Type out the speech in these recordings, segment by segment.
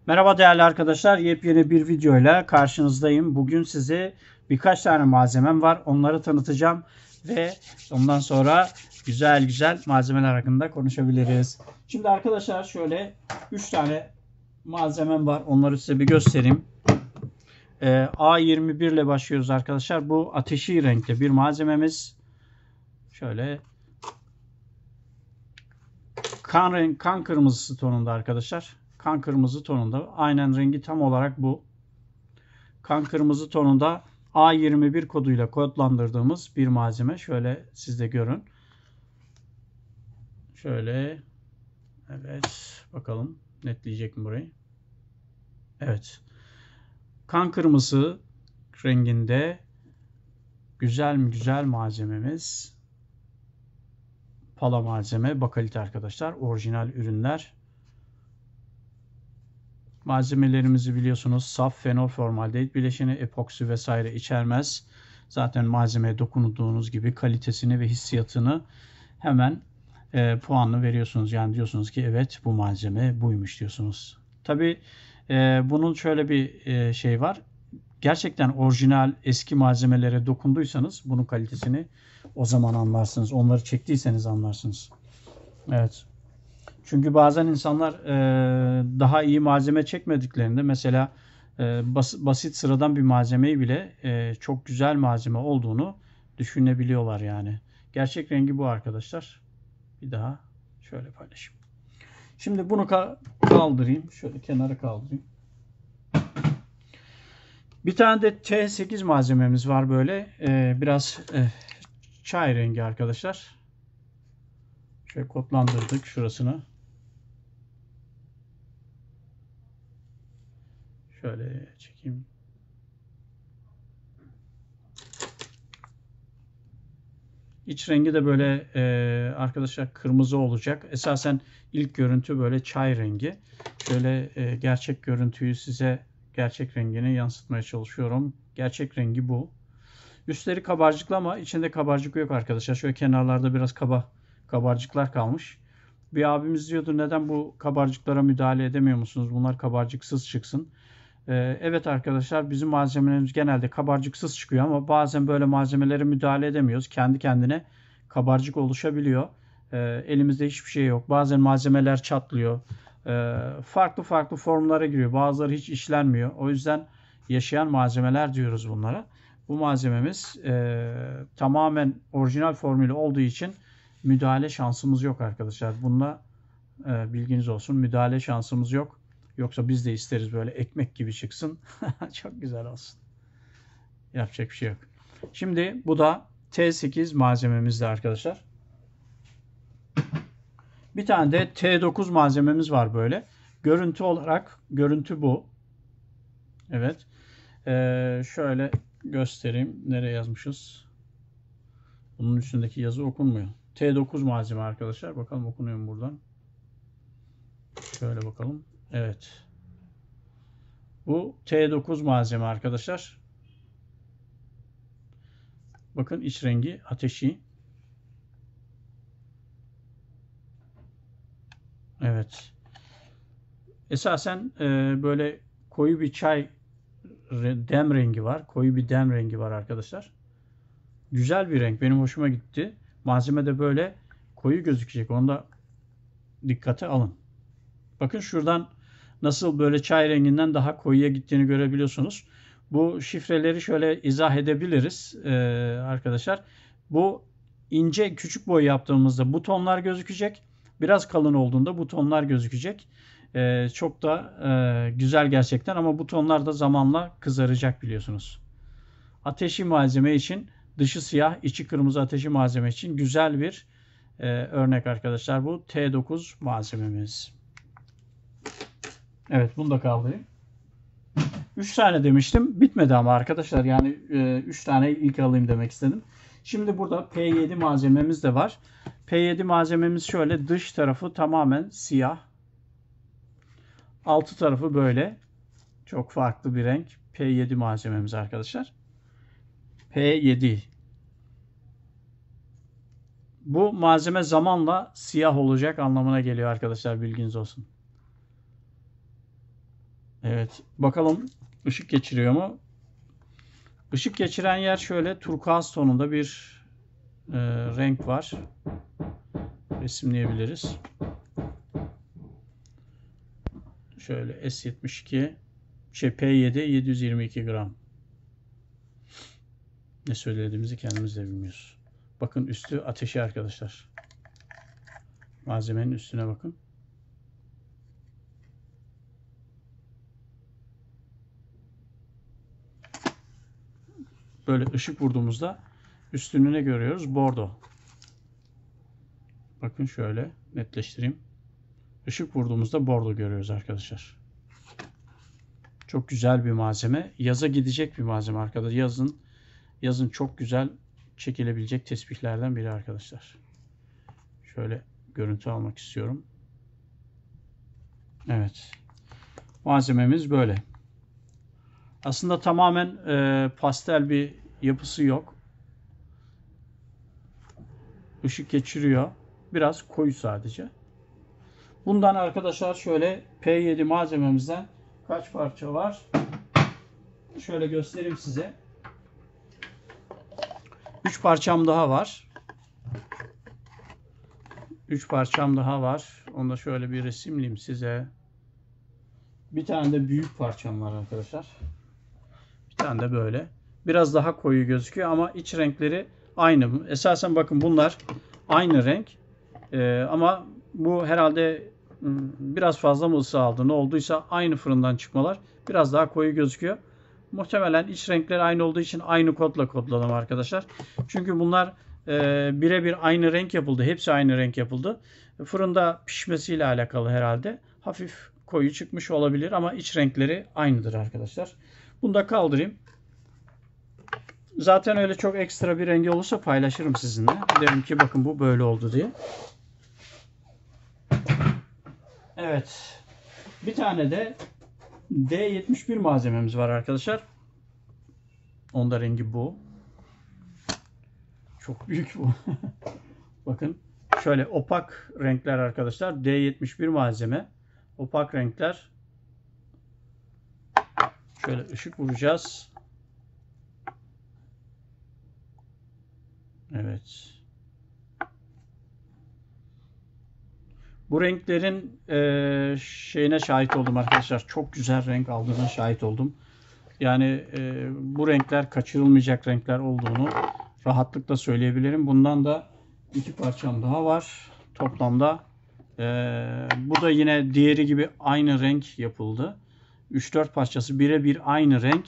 Merhaba değerli arkadaşlar. Yepyeni bir videoyla karşınızdayım. Bugün size birkaç tane malzemem var. Onları tanıtacağım ve ondan sonra güzel güzel malzemeler hakkında konuşabiliriz. Şimdi arkadaşlar şöyle 3 tane malzemem var. Onları size bir göstereyim. A21 ile başlıyoruz arkadaşlar. Bu ateşi renkte bir malzememiz. Şöyle kan kırmızısı tonunda arkadaşlar. Kan kırmızı tonunda. Aynen rengi tam olarak bu. Kan kırmızı tonunda A21 koduyla kodlandırdığımız bir malzeme. Şöyle siz de görün. Şöyle. Evet. Bakalım netleyecek mi burayı? Evet. Kan kırmızı renginde güzel mi güzel malzememiz. Pala malzeme. Bakalit arkadaşlar. Orijinal ürünler. Malzemelerimizi biliyorsunuz saf fenol formaldehit bileşeni, epoksi vesaire içermez. Zaten malzemeye dokunduğunuz gibi kalitesini ve hissiyatını hemen puanını veriyorsunuz. Yani diyorsunuz ki evet bu malzeme buymuş diyorsunuz. Tabi bunun şöyle bir şey var. Gerçekten orijinal eski malzemelere dokunduysanız bunun kalitesini o zaman anlarsınız. Onları çektiyseniz anlarsınız. Evet. Çünkü bazen insanlar daha iyi malzeme çekmediklerinde mesela basit sıradan bir malzemeyi bile çok güzel malzeme olduğunu düşünebiliyorlar yani. Gerçek rengi bu arkadaşlar. Bir daha şöyle paylaşayım. Şimdi bunu kaldırayım. Şöyle kenara kaldırayım. Bir tane de T8 malzememiz var böyle. Biraz çay rengi arkadaşlar. Şöyle kodlandırdık şurasını. Şöyle çekeyim. İç rengi de böyle arkadaşlar kırmızı olacak. Esasen ilk görüntü böyle çay rengi. Şöyle gerçek görüntüyü size gerçek rengini yansıtmaya çalışıyorum. Gerçek rengi bu. Üstleri kabarcıklı ama içinde kabarcık yok arkadaşlar. Şöyle kenarlarda biraz kabarcıklar kalmış. Bir abimiz diyordu neden bu kabarcıklara müdahale edemiyor musunuz? Bunlar kabarcıksız çıksın. Evet arkadaşlar bizim malzemelerimiz genelde kabarcıksız çıkıyor ama bazen böyle malzemelere müdahale edemiyoruz. Kendi kendine kabarcık oluşabiliyor. Elimizde hiçbir şey yok. Bazen malzemeler çatlıyor. Farklı farklı formlara giriyor. Bazıları hiç işlenmiyor. O yüzden yaşayan malzemeler diyoruz bunlara. Bu malzememiz tamamen orijinal formülü olduğu için müdahale şansımız yok arkadaşlar. Bununla bilginiz olsun. Müdahale şansımız yok. Yoksa biz de isteriz böyle ekmek gibi çıksın. Çok güzel olsun. Yapacak bir şey yok. Şimdi bu da T8 malzememizdi arkadaşlar. Bir tane de T9 malzememiz var böyle. Görüntü olarak görüntü bu. Evet. Şöyle göstereyim. Nereye yazmışız? Bunun üstündeki yazı okunmuyor. T9 malzeme arkadaşlar. Bakalım okunuyor mu buradan? Şöyle bakalım. Evet. Bu T9 malzeme arkadaşlar. Bakın iç rengi ateşi. Evet. Esasen böyle koyu bir çay dem rengi var. Koyu bir dem rengi var arkadaşlar. Güzel bir renk. Benim hoşuma gitti. Malzeme de böyle koyu gözükecek. Onu da dikkate alın. Bakın şuradan nasıl böyle çay renginden daha koyuya gittiğini görebiliyorsunuz. Bu şifreleri şöyle izah edebiliriz arkadaşlar. Bu ince küçük boy yaptığımızda butonlar gözükecek. Biraz kalın olduğunda butonlar gözükecek. Çok da güzel gerçekten ama butonlar da zamanla kızaracak biliyorsunuz. Ateşi malzeme için dışı siyah içi kırmızı ateşi malzeme için güzel bir örnek arkadaşlar. Bu T9 malzememiz. Evet bunu da kaldırayım. 3 tane demiştim. Bitmedi ama arkadaşlar. Yani 3 tane ilk alayım demek istedim. Şimdi burada P7 malzememiz de var. P7 malzememiz şöyle dış tarafı tamamen siyah. Altı tarafı böyle. Çok farklı bir renk. P7 malzememiz arkadaşlar. P7. Bu malzeme zamanla siyah olacak anlamına geliyor arkadaşlar bilginiz olsun. Evet. Bakalım ışık geçiriyor mu? Işık geçiren yer şöyle turkuaz tonunda bir renk var. Resimleyebiliriz. Şöyle S72 P7 722 gram. Ne söylediğimizi kendimiz de bilmiyoruz. Bakın üstü ateşi arkadaşlar. Malzemenin üstüne bakın. Böyle ışık vurduğumuzda üstünü ne görüyoruz? Bordo. Bakın şöyle netleştireyim. Işık vurduğumuzda bordo görüyoruz arkadaşlar. Çok güzel bir malzeme. Yaza gidecek bir malzeme arkadaşlar. Yazın çok güzel çekilebilecek tesbihlerden biri arkadaşlar. Şöyle görüntü almak istiyorum. Evet. Malzememiz böyle. Aslında tamamen pastel bir yapısı yok. Işık geçiriyor. Biraz koyu sadece. Bundan arkadaşlar şöyle P7 malzememizden kaç parça var? Şöyle göstereyim size. 3 parçam daha var. 3 parçam daha var. Onu da şöyle bir resimleyeyim size. Bir tane de büyük parçam var arkadaşlar. Bir tane de böyle. Biraz daha koyu gözüküyor ama iç renkleri aynı. Esasen bakın bunlar aynı renk. Ama bu herhalde biraz fazla mı ısı aldı ne olduysa aynı fırından çıkmalar. Biraz daha koyu gözüküyor. Muhtemelen iç renkleri aynı olduğu için aynı kodla kodladım arkadaşlar. Çünkü bunlar birebir aynı renk yapıldı. Hepsi aynı renk yapıldı. Fırında pişmesiyle alakalı herhalde. Hafif koyu çıkmış olabilir ama iç renkleri aynıdır arkadaşlar. Bunu da kaldırayım. Zaten öyle çok ekstra bir rengi olursa paylaşırım sizinle. Derim ki bakın bu böyle oldu diye. Evet. Bir tane de D71 malzememiz var arkadaşlar. Onda rengi bu. Çok büyük bu. Bakın şöyle opak renkler arkadaşlar. D71 malzeme. Opak renkler. Şöyle ışık vuracağız. Evet. Bu renklerin şeyine şahit oldum arkadaşlar. Çok güzel renk aldığına şahit oldum. Yani bu renkler kaçırılmayacak renkler olduğunu rahatlıkla söyleyebilirim. Bundan da 2 parçam daha var. Toplamda bu da yine diğeri gibi aynı renk yapıldı. 3-4 parçası birebir aynı renk.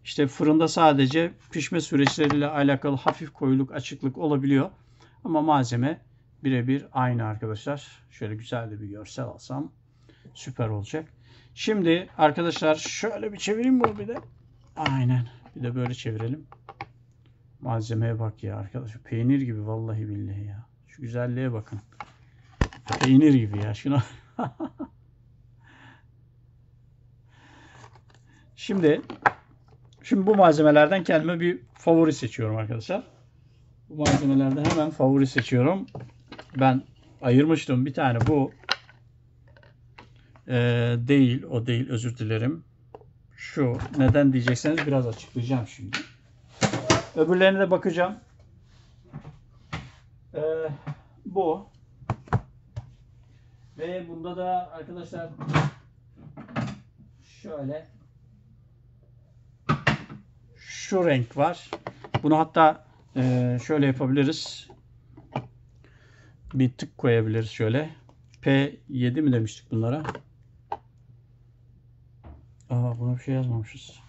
İşte fırında sadece pişme süreçleriyle alakalı hafif koyuluk, açıklık olabiliyor. Ama malzeme birebir aynı arkadaşlar. Şöyle güzel de bir görsel alsam süper olacak. Şimdi arkadaşlar şöyle bir çevireyim bunu bir de. Aynen. Bir de böyle çevirelim. Malzemeye bak ya arkadaşlar. Peynir gibi vallahi billahi ya. Şu güzelliğe bakın. Peynir gibi ya. Şuna. Şimdi bu malzemelerden kendime bir favori seçiyorum arkadaşlar. Bu malzemelerden hemen favori seçiyorum. Ben ayırmıştım bir tane bu. Değil. O değil. Özür dilerim. Şu. Neden diyecekseniz biraz açıklayacağım şimdi. Öbürlerine de bakacağım. Bu. Ve bunda da arkadaşlar şöyle şu renk var. Bunu hatta şöyle yapabiliriz. Bir tık koyabiliriz şöyle. P7 mi demiştik bunlara? Buna bir şey yazmamışız.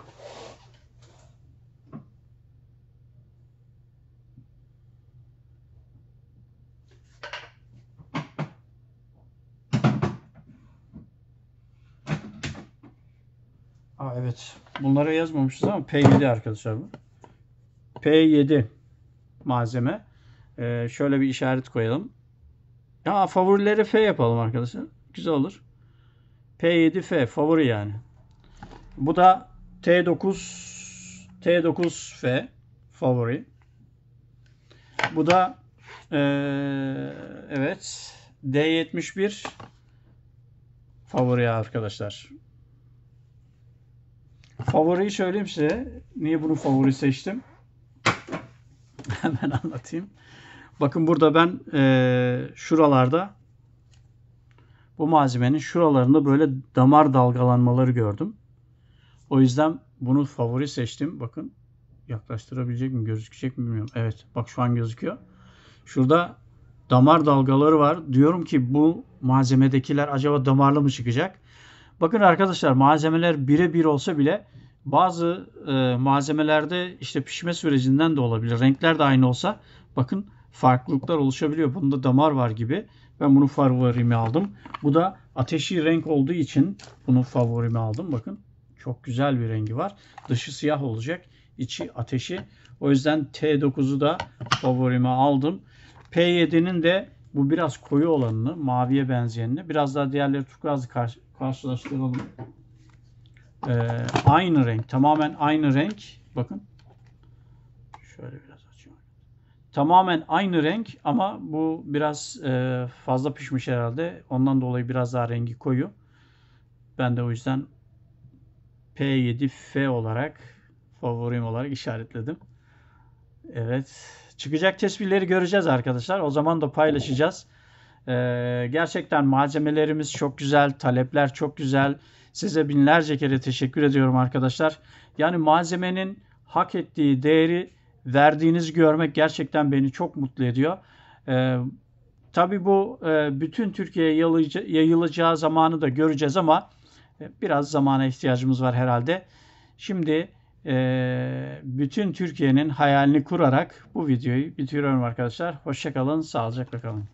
Evet. Bunlara yazmamışız ama P7 arkadaşlar bu. P7 malzeme. Şöyle bir işaret koyalım. Favorileri F yapalım arkadaşlar. Güzel olur. P7F favori yani. Bu da T9F favori. Bu da evet D71 favori arkadaşlar. Favoriyi söyleyeyim size. Niye bunu favori seçtim? Hemen anlatayım. Bakın burada ben şuralarda bu malzemenin şuralarında böyle damar dalgalanmaları gördüm. O yüzden bunu favori seçtim. Bakın yaklaştırabilecek mi, gözükecek mi bilmiyorum. Evet, bak şu an gözüküyor. Şurada damar dalgaları var. Diyorum ki bu malzemedekiler acaba damarlı mı çıkacak? Bakın arkadaşlar, malzemeler birebir olsa bile bazı malzemelerde işte pişme sürecinden de olabilir. Renkler de aynı olsa bakın farklılıklar oluşabiliyor. Bunda damar var gibi. Ben bunu favorimi aldım. Bu da ateşi renk olduğu için bunu favorimi aldım. Bakın çok güzel bir rengi var. Dışı siyah olacak, içi ateşi. O yüzden T9'u da favorime aldım. P7'nin de bu biraz koyu olanını, maviye benzeyenini, biraz daha diğerleri turkuazlı karşılaştıralım. Aynı renk, tamamen aynı renk. Bakın. Şöyle biraz açayım. Tamamen aynı renk ama bu biraz fazla pişmiş herhalde. Ondan dolayı biraz daha rengi koyu. Ben de o yüzden P7F olarak favorim olarak işaretledim. Evet. Çıkacak tespihleri göreceğiz arkadaşlar. O zaman da paylaşacağız. Gerçekten malzemelerimiz çok güzel. Talepler çok güzel. Size binlerce kere teşekkür ediyorum arkadaşlar. Yani malzemenin hak ettiği değeri verdiğinizi görmek gerçekten beni çok mutlu ediyor. Tabii bu bütün Türkiye'ye yayılacağı zamanı da göreceğiz ama biraz zamana ihtiyacımız var herhalde. Şimdi bütün Türkiye'nin hayalini kurarak bu videoyu bitiriyorum arkadaşlar. Hoşça kalın, sağlıcakla kalın.